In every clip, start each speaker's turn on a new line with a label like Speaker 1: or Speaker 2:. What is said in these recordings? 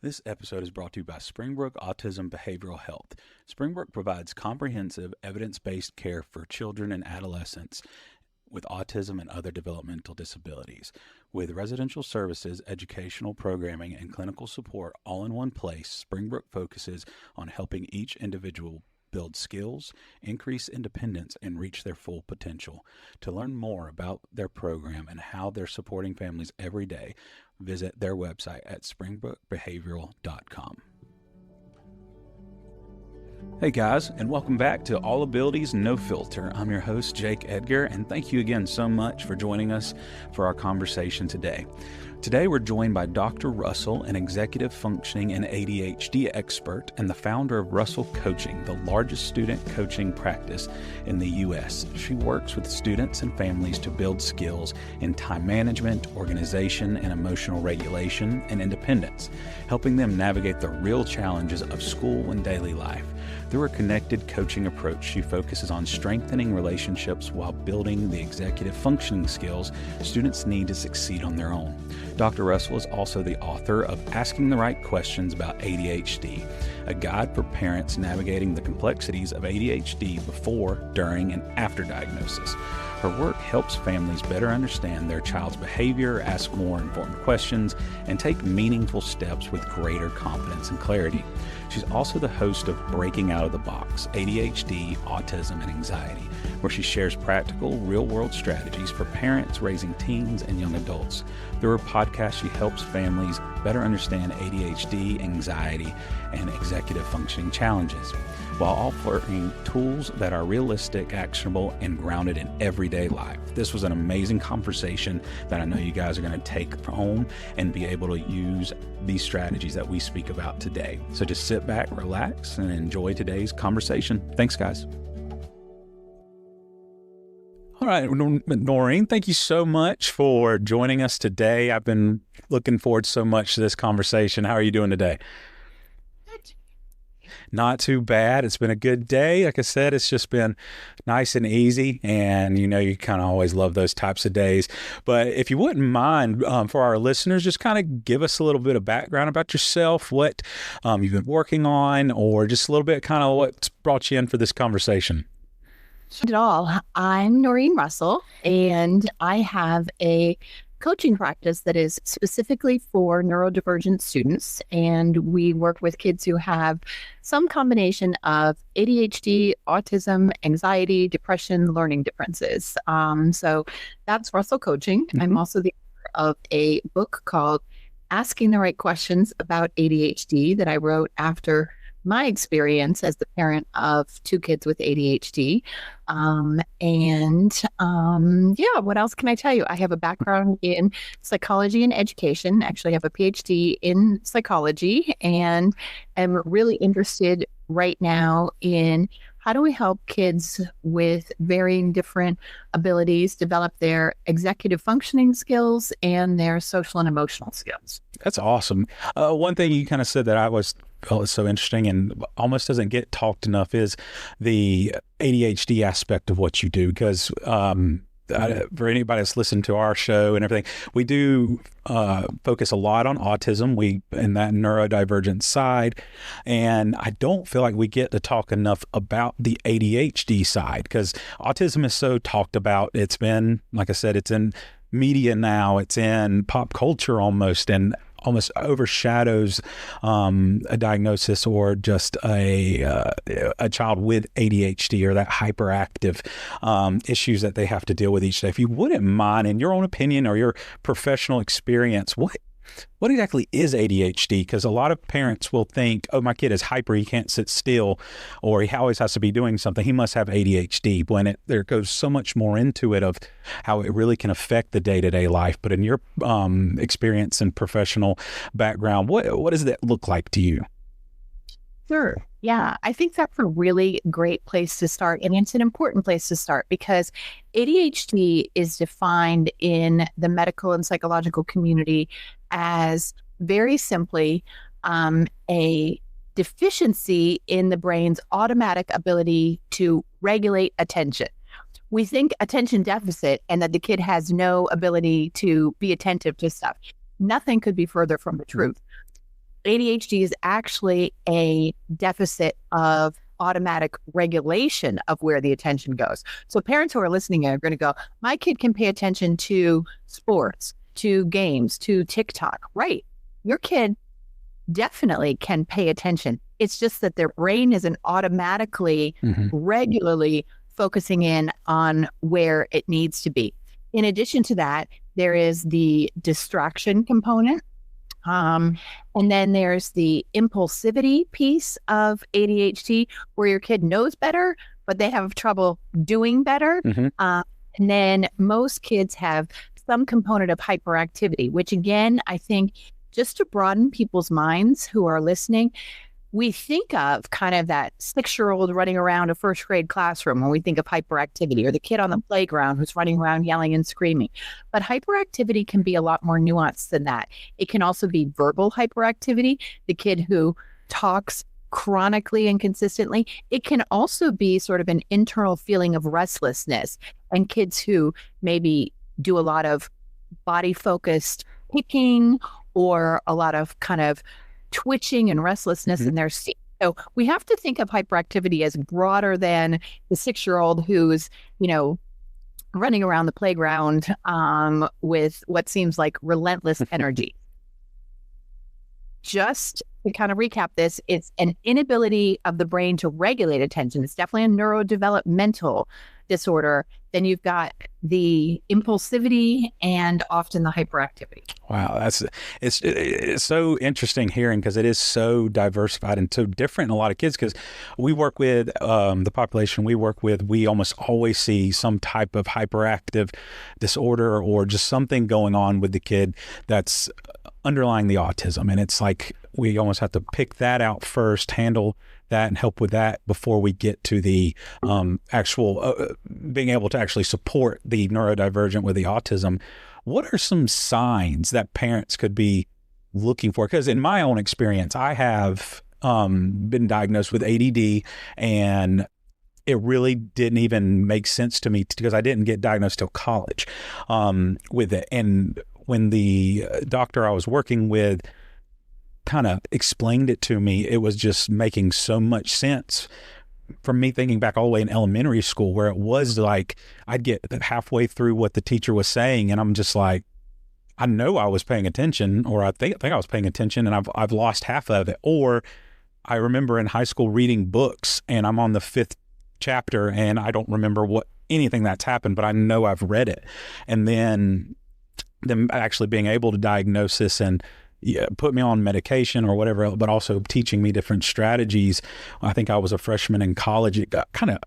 Speaker 1: This episode is brought to you by Springbrook Autism Behavioral Health. Springbrook provides comprehensive, evidence-based care for children and adolescents with autism and other developmental disabilities. With residential services, educational programming, and clinical support all in one place, Springbrook focuses on helping each individual build skills, increase independence, and reach their full potential. To learn more about their program and how they're supporting families every day, visit their website at springbrookbehavioral.com. Hey guys, and welcome back to All Abilities No Filter. I'm your host, Jake Edgar, and thank you again so much for joining us for our conversation today. Today we're joined by Dr. Russell, an executive functioning and ADHD expert and the founder of Russell Coaching, the largest student coaching practice in the U.S. She works with students and families to build skills in time management, organization, and emotional regulation and independence, helping them navigate the real challenges of school and daily life. Through her connected coaching approach, she focuses on strengthening relationships while building the executive functioning skills students need to succeed on their own. Dr. Russell is also the author of Asking the Right Questions About ADHD, a guide for parents navigating the complexities of ADHD before, during, and after diagnosis. Her work helps families better understand their child's behavior, ask more informed questions, and take meaningful steps with greater confidence and clarity. She's also the host of Breaking Out of the Box, ADHD, Autism, and Anxiety, where she shares practical, real-world strategies for parents raising teens and young adults. Through her podcast, she helps families better understand ADHD, anxiety, and executive functioning challenges, while offering tools that are realistic, actionable, and grounded in everyday life. This was an amazing conversation that I know you guys are going to take home and be able to use these strategies that we speak about today. So just sit back, relax, and enjoy today's conversation. Thanks, guys. All right, Norrine, thank you so much for joining us today. I've been looking forward so much to this conversation. How are you doing today? Not too bad. It's been a good day. Like I said, it's just been nice and easy. And, you kind of always love those types of days. But if you wouldn't mind, for our listeners, just kind of give us a little bit of background about yourself, what you've been working on, or just a little bit kind of what's brought you in for this conversation.
Speaker 2: Not at all. I'm Norrine Russell, and I have a coaching practice that is specifically for neurodivergent students. And we work with kids who have some combination of ADHD, autism, anxiety, depression, learning differences. So that's Russell Coaching. Mm-hmm. I'm also the author of a book called Asking the Right Questions About ADHD that I wrote after my experience as the parent of two kids with ADHD. What else can I tell you? I have a background in psychology and education. Actually, I have a PhD in psychology and am really interested right now in how do we help kids with varying different abilities develop their executive functioning skills and their social and emotional skills.
Speaker 1: That's awesome. One thing you kind of said that I felt was so interesting and almost doesn't get talked enough is the ADHD aspect of what you do, because for anybody that's listened to our show and everything, we do focus a lot on autism, in that neurodivergent side, and I don't feel like we get to talk enough about the ADHD side, because autism is so talked about. It's been, like I said, it's in media now, it's in pop culture almost, and almost overshadows a diagnosis or just a child with ADHD or that hyperactive issues that they have to deal with each day. If you wouldn't mind, in your own opinion or your professional experience, what exactly is ADHD? Because a lot of parents will think, oh, my kid is hyper, he can't sit still, or he always has to be doing something, he must have ADHD, when there goes so much more into it of how it really can affect the day-to-day life. But in your experience and professional background, what does that look like to you?
Speaker 2: Sure. Yeah, I think that's a really great place to start. And it's an important place to start because ADHD is defined in the medical and psychological community as very simply a deficiency in the brain's automatic ability to regulate attention. We think attention deficit and that the kid has no ability to be attentive to stuff. Nothing could be further from the truth. ADHD is actually a deficit of automatic regulation of where the attention goes. So parents who are listening are going to go, my kid can pay attention to sports, to games, to TikTok. Right. Your kid definitely can pay attention. It's just that their brain isn't automatically, regularly focusing in on where it needs to be. In addition to that, there is the distraction component. And then there's the impulsivity piece of ADHD, where your kid knows better, but they have trouble doing better. And then most kids have some component of hyperactivity, which again, I think just to broaden people's minds who are listening, we think of kind of that 6-year-old running around a first grade classroom when we think of hyperactivity, or the kid on the playground who's running around yelling and screaming. But hyperactivity can be a lot more nuanced than that. It can also be verbal hyperactivity, the kid who talks chronically and consistently. It can also be sort of an internal feeling of restlessness, and kids who maybe do a lot of body focused picking or a lot of kind of twitching and restlessness in their seat. So we have to think of hyperactivity as broader than the 6-year-old who's, running around the playground with what seems like relentless energy. Just to kind of recap this, it's an inability of the brain to regulate attention. It's definitely a neurodevelopmental disorder. Then you've got the impulsivity and often the hyperactivity.
Speaker 1: Wow, it's so interesting hearing, because it is so diversified and so different in a lot of kids. Because we work with the population we work with, we almost always see some type of hyperactive disorder or just something going on with the kid that's underlying the autism. And it's like we almost have to pick that out first, handle that and help with that before we get to the actual being able to actually support the neurodivergent with the autism. What are some signs that parents could be looking for? Because in my own experience, I have been diagnosed with ADD, and it really didn't even make sense to me because I didn't get diagnosed till college with it. And when the doctor I was working with kind of explained it to me, it was just making so much sense from me thinking back all the way in elementary school, where it was like I'd get halfway through what the teacher was saying and I'm just like, I know I was paying attention, or I think I was paying attention, and I've lost half of it. Or I remember in high school reading books and I'm on the 5th chapter and I don't remember anything that's happened, but I know I've read it. And then them actually being able to diagnose this and put me on medication or whatever, but also teaching me different strategies. I think I was a freshman in college. It kind of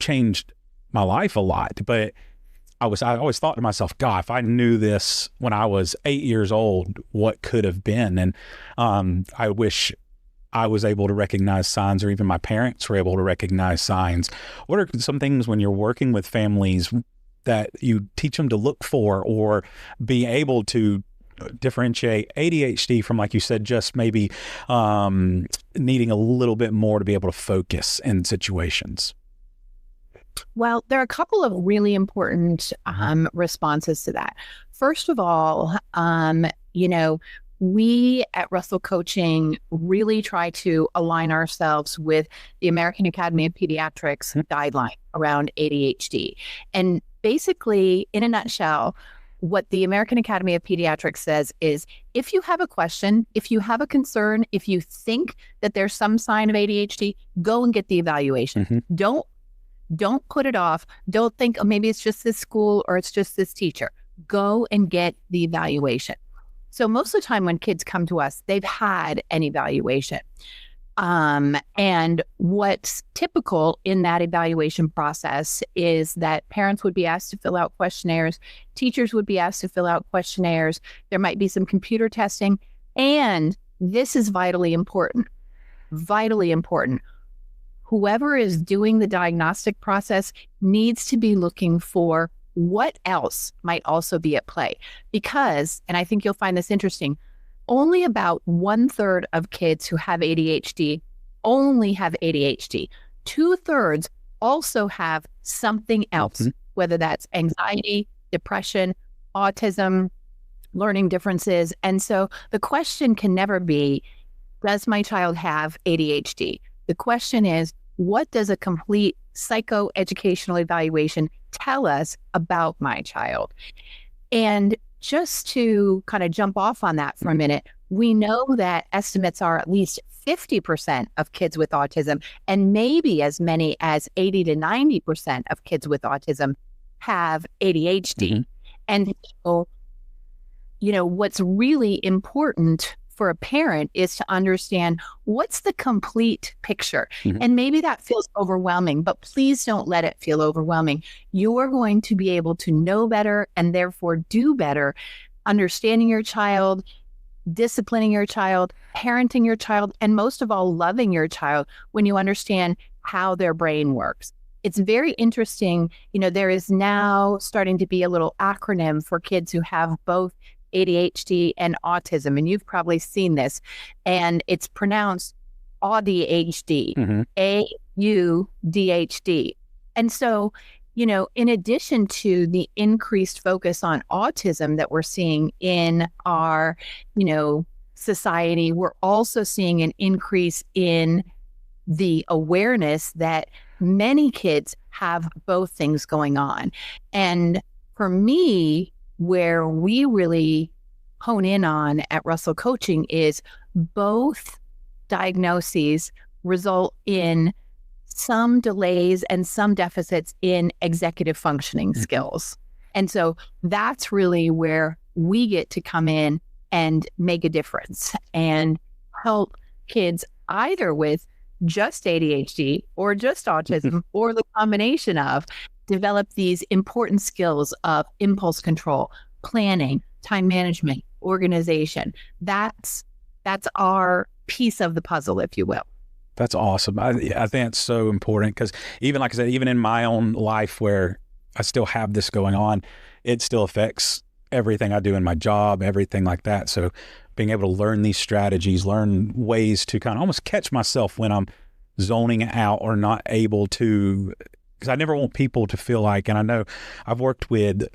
Speaker 1: changed my life a lot, but I always thought to myself, God, if I knew this when I was 8 years old, what could have been? And I wish I was able to recognize signs, or even my parents were able to recognize signs. What are some things when you're working with families that you teach them to look for, or be able to differentiate ADHD from, like you said, just maybe needing a little bit more to be able to focus in situations?
Speaker 2: Well, there are a couple of really important responses to that. First of all, we at Russell Coaching really try to align ourselves with the American Academy of Pediatrics guideline around ADHD. And basically, in a nutshell, what the American Academy of Pediatrics says is, if you have a question, if you have a concern, if you think that there's some sign of ADHD, go and get the evaluation. Don't put it off. Don't think, oh, maybe it's just this school or it's just this teacher. Go and get the evaluation. So most of the time when kids come to us, they've had an evaluation. And what's typical in that evaluation process is that parents would be asked to fill out questionnaires, teachers would be asked to fill out questionnaires, there might be some computer testing, and this is vitally important. Whoever is doing the diagnostic process needs to be looking for what else might also be at play. Because, and I think you'll find this interesting, only about 1/3 of kids who have ADHD only have ADHD. 2/3 also have something else, whether that's anxiety, depression, autism, learning differences. And so the question can never be, does my child have ADHD? The question is, what does a complete psychoeducational evaluation tell us about my child? And just to kind of jump off on that for a minute, we know that estimates are at least 50% of kids with autism, and maybe as many as 80 to 90% of kids with autism have ADHD.
Speaker 1: Mm-hmm.
Speaker 2: And so, what's really important for a parent is to understand what's the complete picture.
Speaker 1: Mm-hmm.
Speaker 2: And maybe that feels overwhelming, but please don't let it feel overwhelming. You're going to be able to know better and therefore do better, understanding your child, disciplining your child, parenting your child, and most of all, loving your child when you understand how their brain works. It's very interesting. There is now starting to be a little acronym for kids who have both ADHD and autism, and you've probably seen this, and it's pronounced ADHD,
Speaker 1: mm-hmm.
Speaker 2: AUDHD. And so, in addition to the increased focus on autism that we're seeing in our, society, we're also seeing an increase in the awareness that many kids have both things going on. And for me, where we really hone in on at Russell Coaching is both diagnoses result in some delays and some deficits in executive functioning skills. And so that's really where we get to come in and make a difference and help kids either with just ADHD or just autism or the combination of develop these important skills of impulse control, planning, time management, organization. That's our piece of the puzzle, if you will.
Speaker 1: That's awesome. I think it's so important because even like I said, even in my own life where I still have this going on, it still affects everything I do in my job, everything like that. So being able to learn these strategies, learn ways to kind of almost catch myself when I'm zoning out or not able to, because I never want people to feel like, and I know I've worked with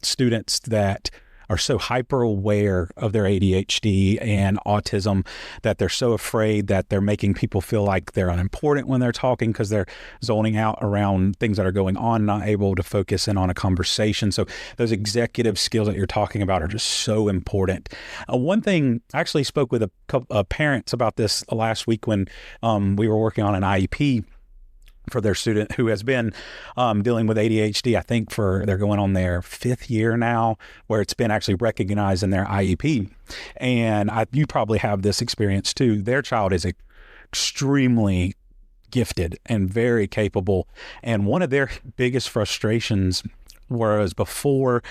Speaker 1: students that are so hyper aware of their ADHD and autism that they're so afraid that they're making people feel like they're unimportant when they're talking because they're zoning out around things that are going on, not able to focus in on a conversation. So those executive skills that you're talking about are just so important. One thing, I actually spoke with a couple of parents about this last week when we were working on an IEP for their student who has been dealing with ADHD, I think they're going on their 5th year now, where it's been actually recognized in their IEP. And you probably have this experience too. Their child is extremely gifted and very capable. And one of their biggest frustrations was before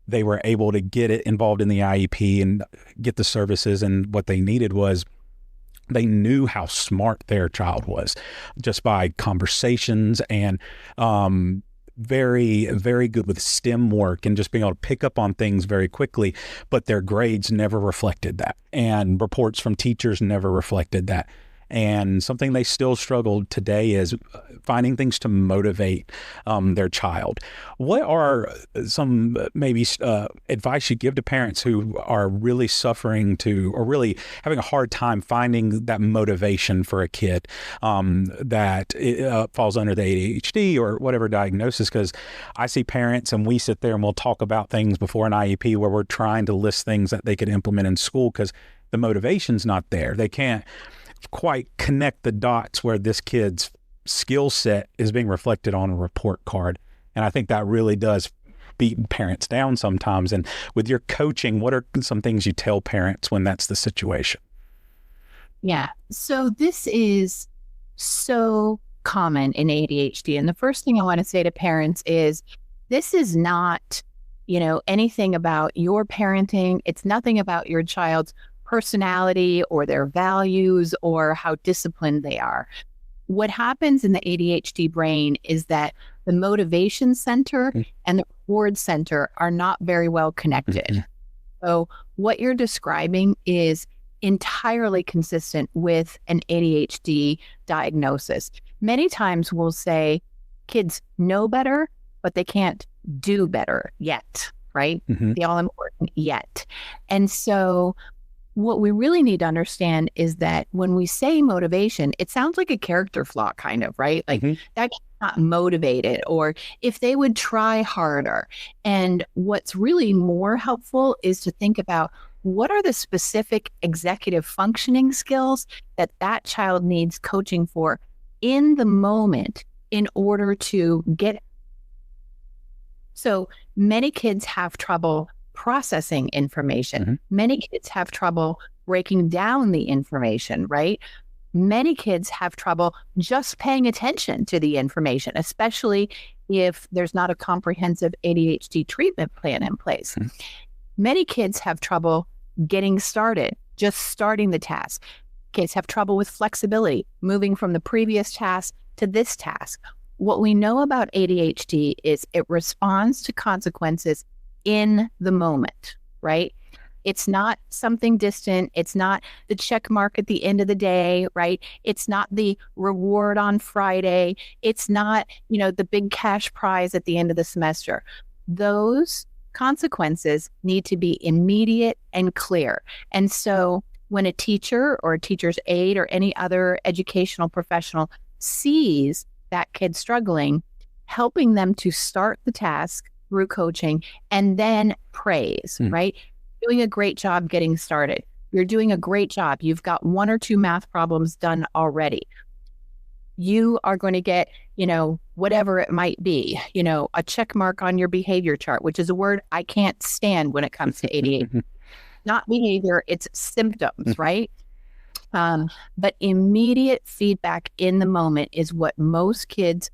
Speaker 1: they were able to get it involved in the IEP and get the services, and what they needed was they knew how smart their child was just by conversations and very, very good with STEM work and just being able to pick up on things very quickly. But their grades never reflected that, and reports from teachers never reflected that. And something they still struggle today is finding things to motivate their child. What are some maybe advice you give to parents who are really suffering or really having a hard time finding that motivation for a kid that falls under the ADHD or whatever diagnosis? Because I see parents and we sit there and we'll talk about things before an IEP where we're trying to list things that they could implement in school because the motivation's not there. They can't quite connect the dots where this kid's skill set is being reflected on a report card. And I think that really does beat parents down sometimes. And with your coaching, what are some things you tell parents when that's the situation?
Speaker 2: Yeah. So this is so common in ADHD. And the first thing I want to say to parents is this is not, anything about your parenting. It's nothing about your child's personality or their values or how disciplined they are. What happens in the ADHD brain is that the motivation center and the reward center are not very well connected. Mm-hmm. So what you're describing is entirely consistent with an ADHD diagnosis. Many times we'll say kids know better, but they can't do better yet, right? Mm-hmm. The all important yet. And so what we really need to understand is that when we say motivation, it sounds like a character flaw, kind of, right? Like that kid's not motivated, or if they would try harder. And what's really more helpful is to think about what are the specific executive functioning skills that that child needs coaching for in the moment in order to get. So many kids have trouble processing information. Many kids have trouble breaking down the information, right? Many kids have trouble just paying attention to the information, especially if there's not a comprehensive ADHD treatment plan in place. Many kids have trouble getting started, just starting the task. Kids have trouble with flexibility, moving from the previous task to this task. What we know about ADHD is it responds to consequences in the moment, right? It's not something distant. It's not the check mark at the end of the day, right? It's not the reward on Friday. It's not, the big cash prize at the end of the semester. Those consequences need to be immediate and clear. And so when a teacher or a teacher's aide or any other educational professional sees that kid struggling, helping them to start the task through coaching and then praise, right? Doing a great job getting started. You're doing a great job. You've got 1 or 2 math problems done already. You are going to get, whatever it might be, a check mark on your behavior chart, which is a word I can't stand when it comes to ADHD. Not behavior, it's symptoms, right? But immediate feedback in the moment is what most kids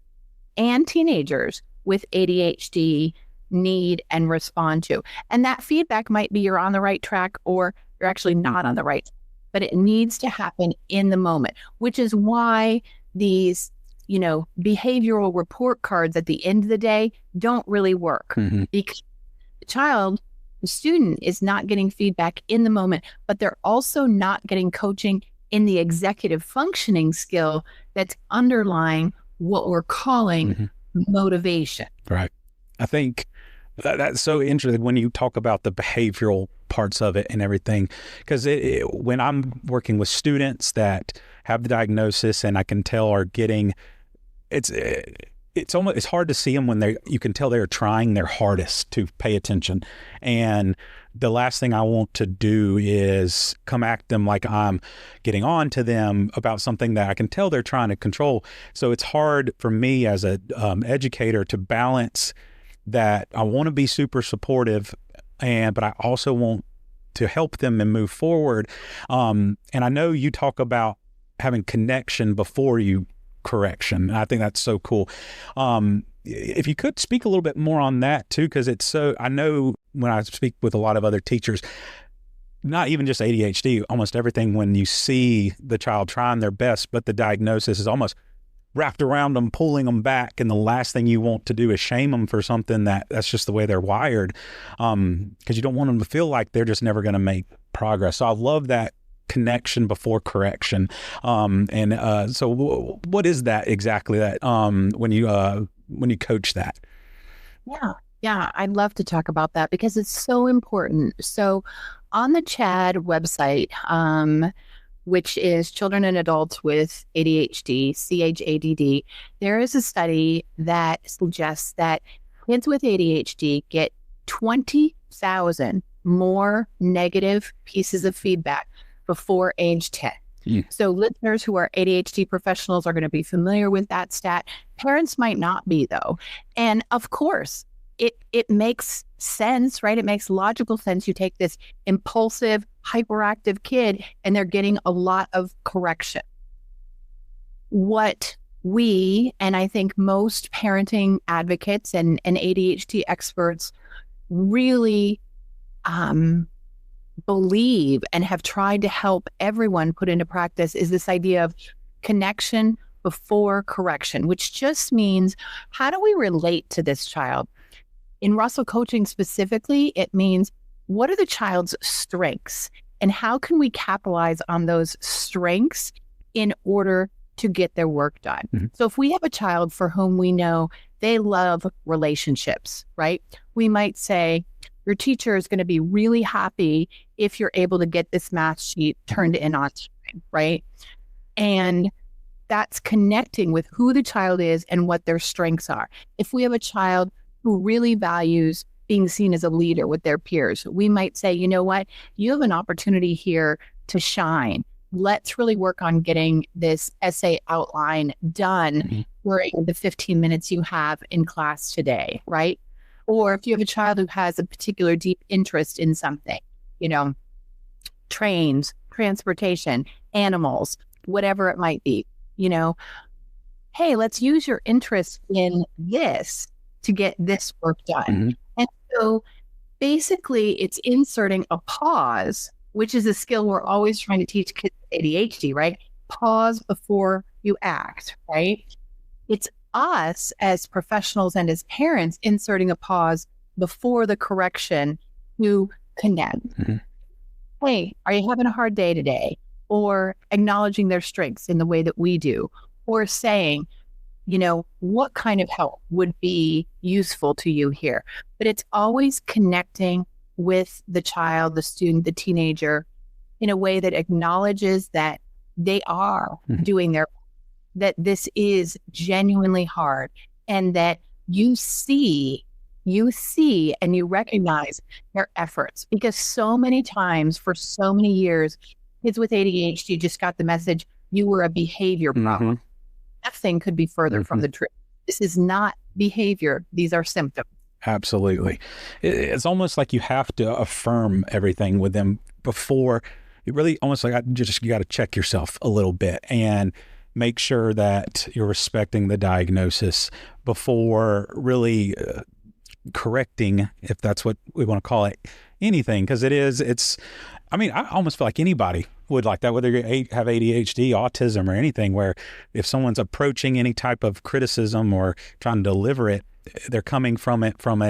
Speaker 2: and teenagers with ADHD need and respond to. And that feedback might be you're on the right track or you're actually not on the right track, but it needs to happen in the moment, which is why these, behavioral report cards at the end of the day don't really work because the student is not getting feedback in the moment, but they're also not getting coaching in the executive functioning skill that's underlying what we're calling motivation.
Speaker 1: Right. I think that's so interesting when you talk about the behavioral parts of it and everything, because when I'm working with students that have the diagnosis and I can tell are getting, it's hard to see them when you can tell they're trying their hardest to pay attention. And the last thing I want to do is come at them like I'm getting on to them about something that I can tell they're trying to control. So it's hard for me as an educator to balance that. I want to be super supportive, but I also want to help them and move forward. And I know you talk about having connection before you correction. I think that's so cool. If you could speak a little bit more on that too, because I know when I speak with a lot of other teachers, not even just ADHD, almost everything, when you see the child trying their best, but the diagnosis is almost wrapped around them, pulling them back. And the last thing you want to do is shame them for something that's just the way they're wired. Because you don't want them to feel like they're just never going to make progress. So I love that connection before correction. So what is that exactly that, when you coach that?
Speaker 2: Yeah, I'd love to talk about that because it's so important. So on the CHADD website, which is Children and Adults with ADHD, CHADD, there is a study that suggests that kids with ADHD get 20,000 more negative pieces of feedback before age 10. So listeners who are ADHD professionals are going to be familiar with that stat. Parents might not be, though. And of course, it makes sense, right? It makes logical sense. You take this impulsive, hyperactive kid and they're getting a lot of correction. What we, and I think most parenting advocates and ADHD experts really believe and have tried to help everyone put into practice is this idea of connection before correction, which just means, how do we relate to this child? In Russell coaching specifically, it means, what are the child's strengths and how can we capitalize on those strengths in order to get their work done? So if we have a child for whom we know they love relationships, right? We might say, Your teacher is going to be really happy if you're able to get this math sheet turned in on time, right? And that's connecting with who the child is and what their strengths are. If we have a child who really values being seen as a leader with their peers, we might say, you know what, you have an opportunity here to shine. Let's really work on getting this essay outline done during the 15 minutes you have in class today, right? Or if you have a child who has a particular deep interest in something, trains, transportation, animals, whatever it might be, hey, let's use your interest in this to get this work done. And so basically it's inserting a pause, which is a skill we're always trying to teach kids with ADHD, right? Pause before you act, right? It's us as professionals and as parents inserting a pause before the correction to connect. Hey, are you having a hard day today? Or acknowledging their strengths in the way that we do, or saying, what kind of help would be useful to you here? But it's always connecting with the child, the student, the teenager in a way that acknowledges that they are doing that this is genuinely hard, and that you see and you recognize their efforts. Because so many times for so many years, kids with ADHD just got the message, you were a behavior problem. Nothing could be further from the truth. This is not behavior. These are symptoms.
Speaker 1: Absolutely. It's almost like you have to affirm everything with them before. It really almost like you got to check yourself a little bit and make sure that you're respecting the diagnosis before really correcting, if that's what we want to call it, anything. Because I almost feel like anybody would like that, whether you have ADHD, autism, or anything, where if someone's approaching any type of criticism or trying to deliver it, they're coming from it from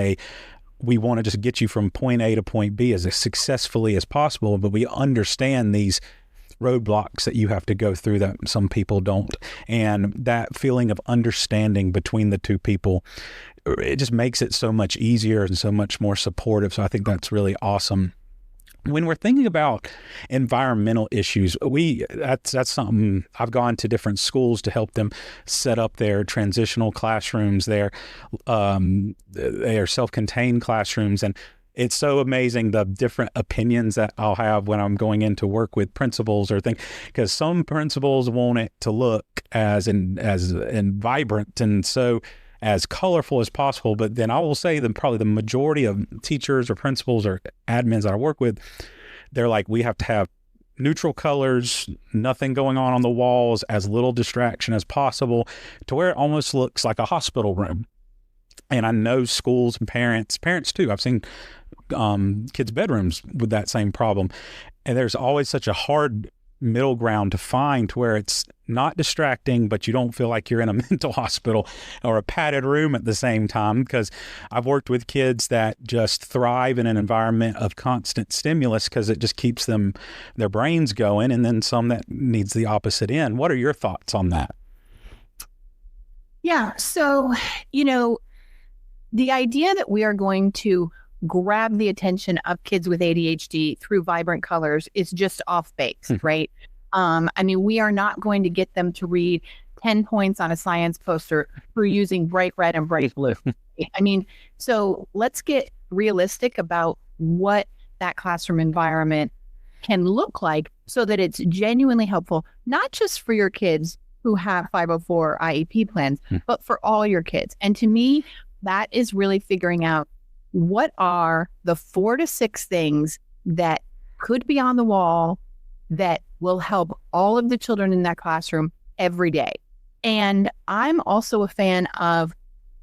Speaker 1: we want to just get you from point A to point B as successfully as possible, but we understand these roadblocks that you have to go through that some people don't. And that feeling of understanding between the two people, it just makes it so much easier and so much more supportive. So I think that's really awesome. When we're thinking about environmental issues, that's something I've gone to different schools to help them set up their transitional classrooms, their self-contained classrooms. And it's so amazing the different opinions that I'll have when I'm going in to work with principals or things, because some principals want it to look as vibrant and so as colorful as possible. But then I will say that probably the majority of teachers or principals or admins that I work with, they're like, we have to have neutral colors, nothing going on the walls, as little distraction as possible, to where it almost looks like a hospital room. And I know schools and parents too, I've seen kids' bedrooms with that same problem. And there's always such a hard middle ground to find to where it's not distracting, but you don't feel like you're in a mental hospital or a padded room at the same time. Because I've worked with kids that just thrive in an environment of constant stimulus because it just keeps their brains going, and then some that needs the opposite end. What are your thoughts on that?
Speaker 2: Yeah. So, the idea that we are going to grab the attention of kids with ADHD through vibrant colors is just off base, right? We are not going to get them to read 10 points on a science poster through using bright red and bright blue. So let's get realistic about what that classroom environment can look like so that it's genuinely helpful, not just for your kids who have 504 IEP plans, but for all your kids. And to me, that is really figuring out what are the 4 to 6 things that could be on the wall that will help all of the children in that classroom every day. And I'm also a fan of,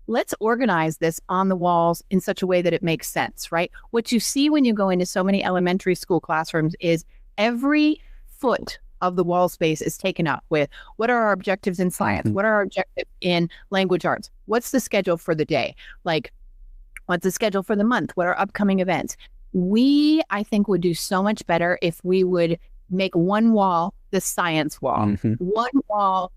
Speaker 2: let's organize this on the walls in such a way that it makes sense, right? What you see when you go into so many elementary school classrooms is every foot of the wall space is taken up with, what are our objectives in science? What are our objectives in language arts? What's the schedule for the day? What's the schedule for the month? What are upcoming events? I think, would do so much better if we would make one wall the science wall, one wall,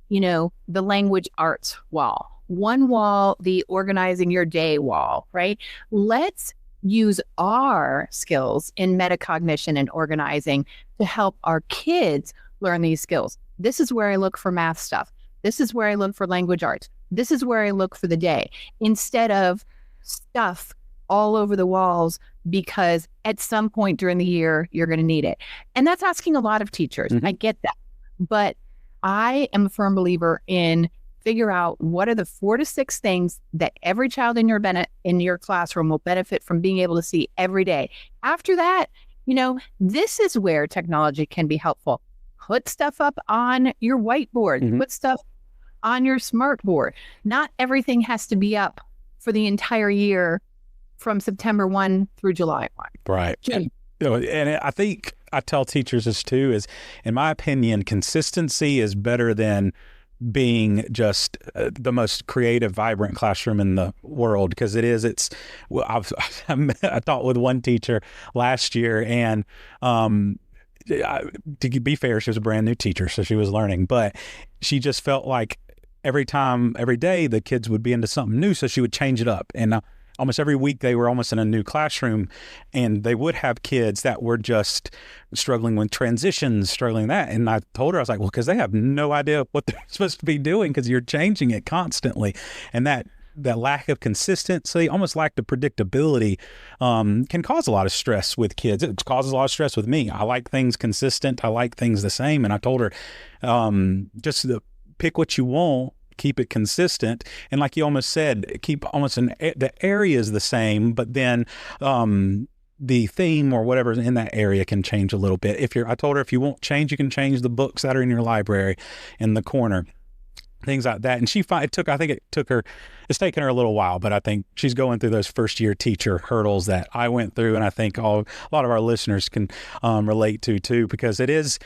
Speaker 2: the language arts wall, one wall the organizing your day wall, right? Let's use our skills in metacognition and organizing to help our kids learn these skills. This is where I look for math stuff. This is where I look for language arts. This is where I look for the day, instead of stuff all over the walls, because at some point during the year, you're going to need it. And that's asking a lot of teachers. I get that. But I am a firm believer in figure out what are the 4 to 6 things that every child in your classroom will benefit from being able to see every day. After that, this is where technology can be helpful. Put stuff up on your whiteboard, put stuff on your smart board. Not everything has to be up for the entire year from September 1 through July 1.
Speaker 1: Right. And I think I tell teachers this too, is in my opinion, consistency is better than being just the most creative, vibrant classroom in the world, because I taught with one teacher last year, and to be fair, she was a brand new teacher, so she was learning, but she just felt like every day, the kids would be into something new, so she would change it up. And almost every week they were almost in a new classroom, and they would have kids that were just struggling with transitions, struggling with that. And I told her, I was like, well, because they have no idea what they're supposed to be doing, because you're changing it constantly. And that lack of consistency, almost lack of predictability, can cause a lot of stress with kids. It causes a lot of stress with me. I like things consistent. I like things the same. And I told her, just pick what you want, keep it consistent. And like you almost said, keep almost the area is the same, but then the theme or whatever in that area can change a little bit. I told her, if you won't change, you can change the books that are in your library in the corner, things like that. And it's taken her a little while, but I think she's going through those first year teacher hurdles that I went through. And I think a lot of our listeners can relate to too, because it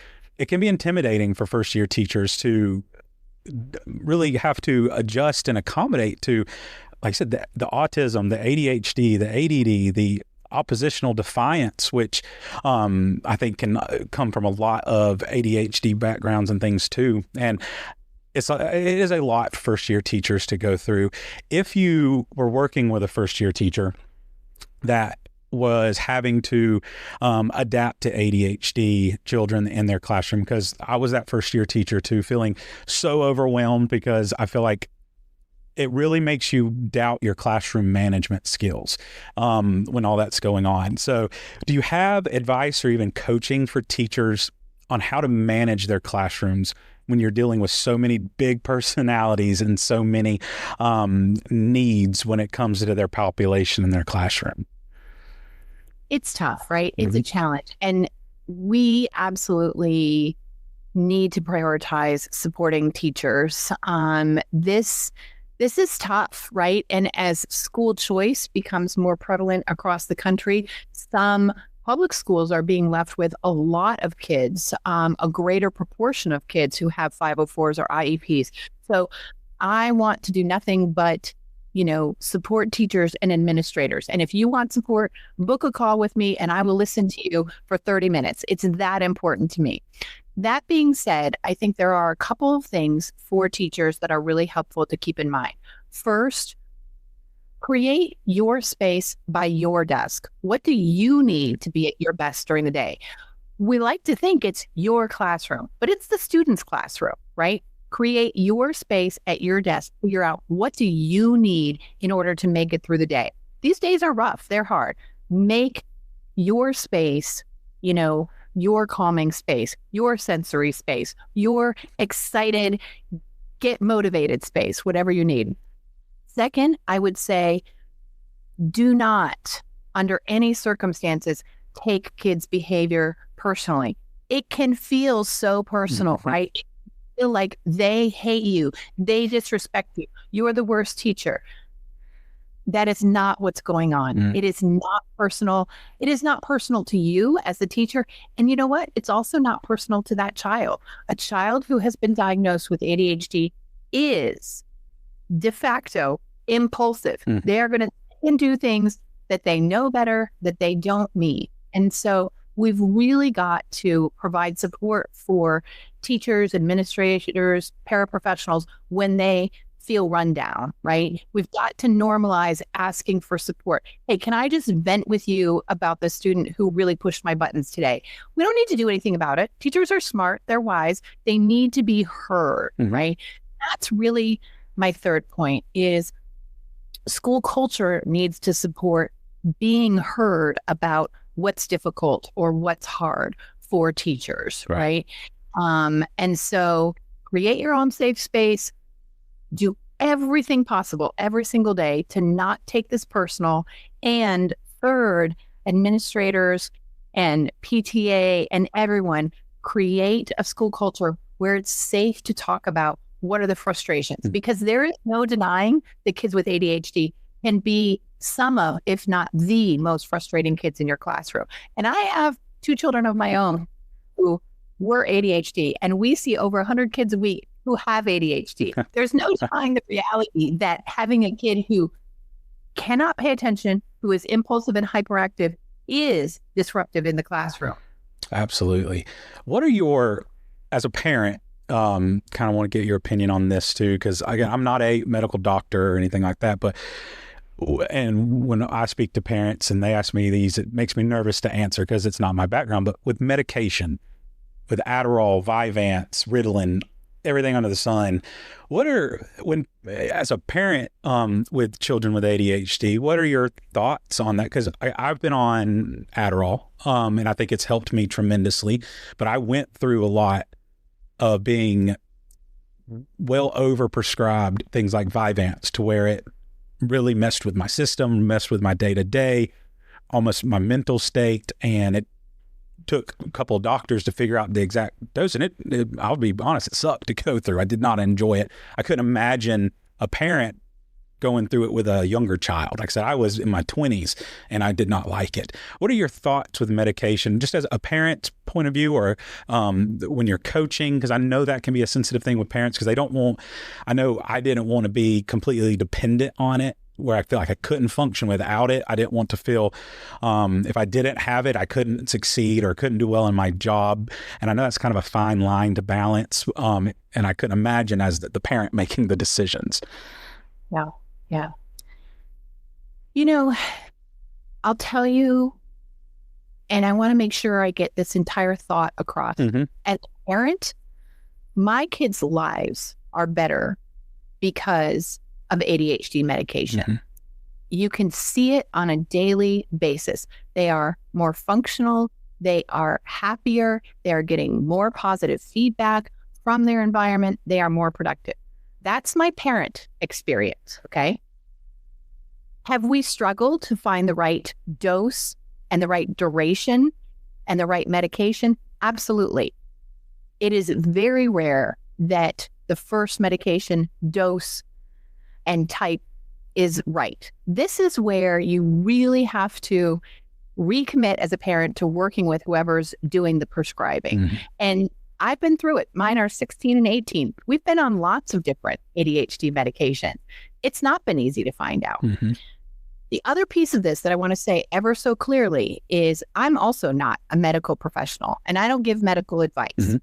Speaker 1: can be intimidating for first year teachers to really have to adjust and accommodate to, like I said, the autism, the ADHD, the ADD, the oppositional defiance, which I think can come from a lot of ADHD backgrounds and things too. And it is a lot for first year teachers to go through. If you were working with a first year teacher that was having to adapt to ADHD children in their classroom, because I was that first year teacher too, feeling so overwhelmed, because I feel like it really makes you doubt your classroom management skills when all that's going on. So do you have advice or even coaching for teachers on how to manage their classrooms when you're dealing with so many big personalities and so many needs when it comes to their population in their classroom?
Speaker 2: It's tough, right? It's a challenge. And we absolutely need to prioritize supporting teachers. This is tough, right? And as school choice becomes more prevalent across the country, some public schools are being left with a lot of kids, a greater proportion of kids who have 504s or IEPs. So I want to do nothing but support teachers and administrators. And if you want support, book a call with me and I will listen to you for 30 minutes. It's that important to me. That being said, I think there are a couple of things for teachers that are really helpful to keep in mind. First, create your space by your desk. What do you need to be at your best during the day? We like to think it's your classroom, but it's the student's classroom, right? Create your space at your desk. Figure out, what do you need in order to make it through the day? These days are rough. They're hard. Make your space, your calming space, your sensory space, your excited, get motivated space, whatever you need. Second, I would say, do not, under any circumstances, take kids' behavior personally. It can feel so personal, right? Feel like they hate you, they disrespect you, you're the worst teacher. That is not what's going on. It is not personal. It is not personal to you as the teacher. And you know what? It's also not personal to that child. A child who has been diagnosed with ADHD is de facto impulsive. They are going to do things that they know better, that they don't need. And so we've really got to provide support for teachers, administrators, paraprofessionals when they feel run down, right? We've got to normalize asking for support. Hey, can I just vent with you about the student who really pushed my buttons today? We don't need to do anything about it. Teachers are smart. They're wise. They need to be heard, right? That's really my third point is school culture needs to support being heard about what's difficult or what's hard for teachers, right? And so create your own safe space, do everything possible every single day to not take this personal. And third, administrators and PTA and everyone create a school culture where it's safe to talk about what are the frustrations, because there is no denying that kids with ADHD can be some of, if not the most frustrating kids in your classroom. And I have 2 children of my own who were ADHD, and we see over 100 kids a week who have ADHD. There's no denying the reality that having a kid who cannot pay attention, who is impulsive and hyperactive, is disruptive in the classroom.
Speaker 1: Absolutely. What are your, as a parent, kind of want to get your opinion on this too, because again, I'm not a medical doctor or anything like that, but and when I speak to parents and they ask me these, it makes me nervous to answer because it's not my background. But with medication, with Adderall, Vyvanse, Ritalin, everything under the sun, as a parent with children with ADHD, what are your thoughts on that? Because I've been on Adderall, and I think it's helped me tremendously. But I went through a lot of being well overprescribed things like Vyvanse to where it really messed with my system, messed with my day-to-day, almost my mental state, and it took a couple of doctors to figure out the exact dose. And I'll be honest, it sucked to go through. I did not enjoy it. I couldn't imagine a parent going through it with a younger child. Like I said, I was in my 20s and I did not like it. What are your thoughts with medication, just as a parent's point of view, or when you're coaching? Because I know that can be a sensitive thing with parents because I know I didn't want to be completely dependent on it, where I feel like I couldn't function without it. I didn't want to feel, if I didn't have it, I couldn't succeed or couldn't do well in my job. And I know that's kind of a fine line to balance. And I couldn't imagine as the parent making the decisions.
Speaker 2: Yeah. You know, I'll tell you, and I want to make sure I get this entire thought across. As a parent, my kids' lives are better because of ADHD medication. You can see it on a daily basis. They are more functional. They are happier. They are getting more positive feedback from their environment. They are more productive. That's my parent experience, okay? Have we struggled to find the right dose and the right duration and the right medication? Absolutely. It is very rare that the first medication dose and type is right. This is where you really have to recommit as a parent to working with whoever's doing the prescribing. And I've been through it. Mine are 16 and 18. We've been on lots of different ADHD medication. It's not been easy to find out. The other piece of this that I want to say ever so clearly is I'm also not a medical professional and I don't give medical advice.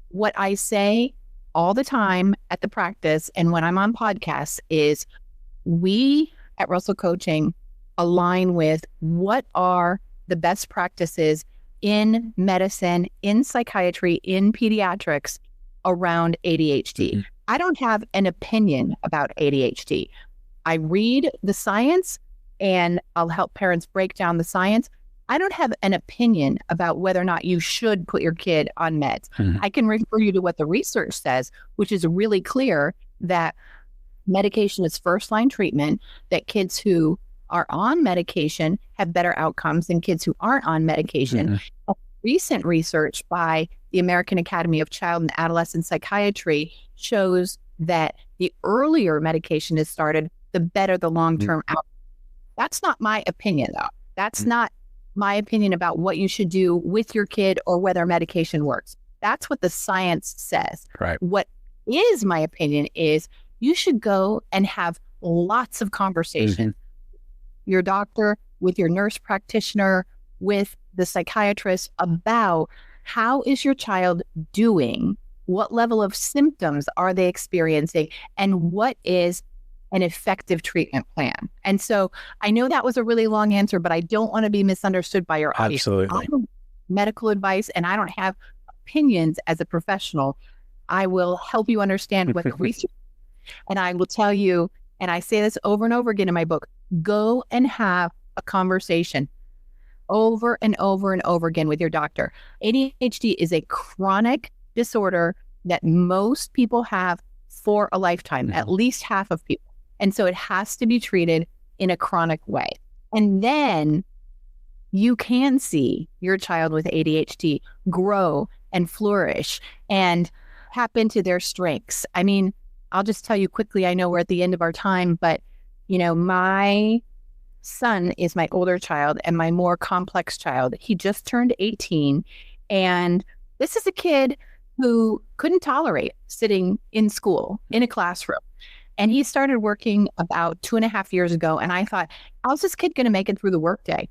Speaker 2: What I say all the time at the practice and when I'm on podcasts is we at Russell Coaching align with what are the best practices in medicine, in psychiatry, in pediatrics around ADHD. I don't have an opinion about ADHD. I read the science and I'll help parents break down the science. I don't have an opinion about whether or not you should put your kid on meds. I can refer you to what the research says, which is really clear that medication is first-line treatment, that kids who are on medication have better outcomes than kids who aren't on medication. Recent research by the American Academy of Child and Adolescent Psychiatry shows that the earlier medication is started, the better the long-term outcome. That's not my opinion, though. That's not my opinion about what you should do with your kid or whether medication works. That's what the science says. What is my opinion is you should go and have lots of conversations. Your doctor, with your nurse practitioner, with the psychiatrist about how is your child doing What level of symptoms are they experiencing? And what is an effective treatment plan? And so I know that was a really long answer, but I don't want to be misunderstood by your audience.
Speaker 1: Absolutely.
Speaker 2: I don't medical advice and I don't have opinions as a professional. I will help you understand what the research, and I will tell you, and I say this over and over again in my book, go and have a conversation over and over and over again with your doctor. ADHD is a chronic disorder that most people have for a lifetime, at least half of people. And so it has to be treated in a chronic way. And then you can see your child with ADHD grow and flourish and tap into their strengths. I mean, I'll just tell you quickly, I know we're at the end of our time, but my son is my older child and my more complex child. He just turned 18. And this is a kid who couldn't tolerate sitting in school in a classroom. And he started working about 2.5 years ago. And I thought, how's this kid going to make it through the workday?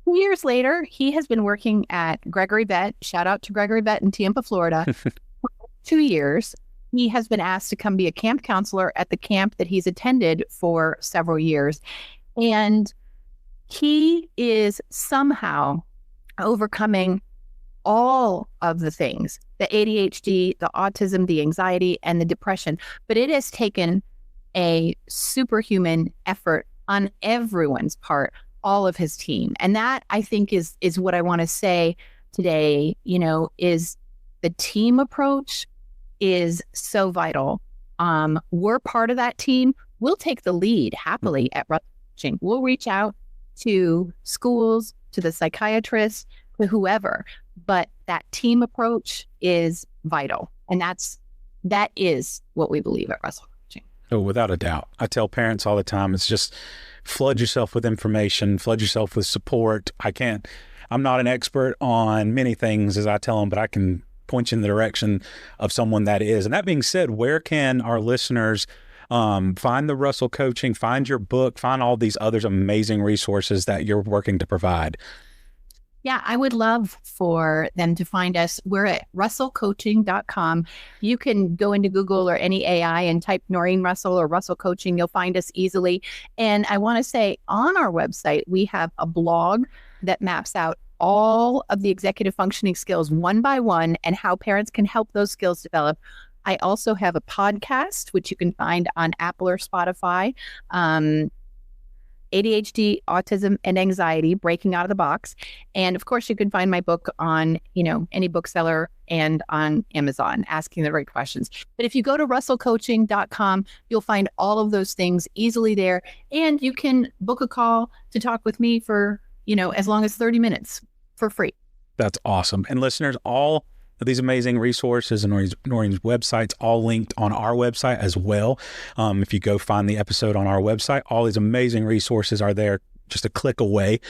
Speaker 2: 2 years later, he has been working at Gregory Vet. Shout out to Gregory Vet in Tampa, Florida. 2 years. He has been asked to come be a camp counselor at the camp that he's attended for several years. And he is somehow overcoming all of the things, the ADHD, the autism, the anxiety, and the depression. But it has taken a superhuman effort on everyone's part, all of his team. And that, I think, is what I want to say today, is the team approach is so vital. We're part of that team. We'll take the lead happily at Russell Coaching. We'll reach out to schools, to the psychiatrists, to whoever. But that team approach is vital. And that is what we believe at Russell Coaching.
Speaker 1: Oh, without a doubt. I tell parents all the time, it's just flood yourself with information, flood yourself with support. I'm not an expert on many things, as I tell them, but I can point you in the direction of someone that is. And that being said, where can our listeners find the Russell Coaching, find your book, find all these other amazing resources that you're working to provide?
Speaker 2: Yeah, I would love for them to find us. We're at russellcoaching.com. You can go into Google or any AI and type Norrine Russell or Russell Coaching. You'll find us easily. And I want to say on our website, we have a blog that maps out all of the executive functioning skills one by one and how parents can help those skills develop. I also have a podcast, which you can find on Apple or Spotify, ADHD, Autism, and Anxiety, Breaking Out of the Box. And of course, you can find my book on, any bookseller and on Amazon, Asking the Right Questions. But if you go to russellcoaching.com, you'll find all of those things easily there. And you can book a call to talk with me for, as long as 30 minutes for free.
Speaker 1: That's awesome. And listeners, all of these amazing resources and Norrine's websites all linked on our website as well. If you go find the episode on our website, all these amazing resources are there just a click away.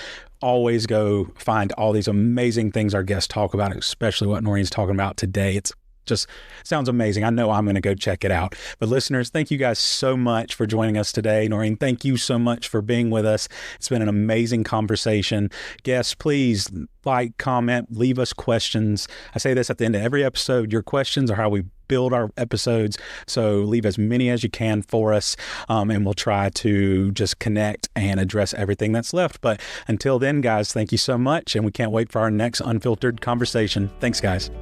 Speaker 1: Always go find all these amazing things our guests talk about, especially what Norrine's talking about today. It's just sounds amazing. I know I'm going to go check it out. But listeners, thank you guys so much for joining us today. Norrine, thank you so much for being with us. It's been an amazing conversation. Guests, please like, comment, leave us questions. I say this at the end of every episode. Your questions are how we build our episodes. So leave as many as you can for us. And we'll try to just connect and address everything that's left. But until then, guys, thank you so much. And we can't wait for our next unfiltered conversation. Thanks, guys.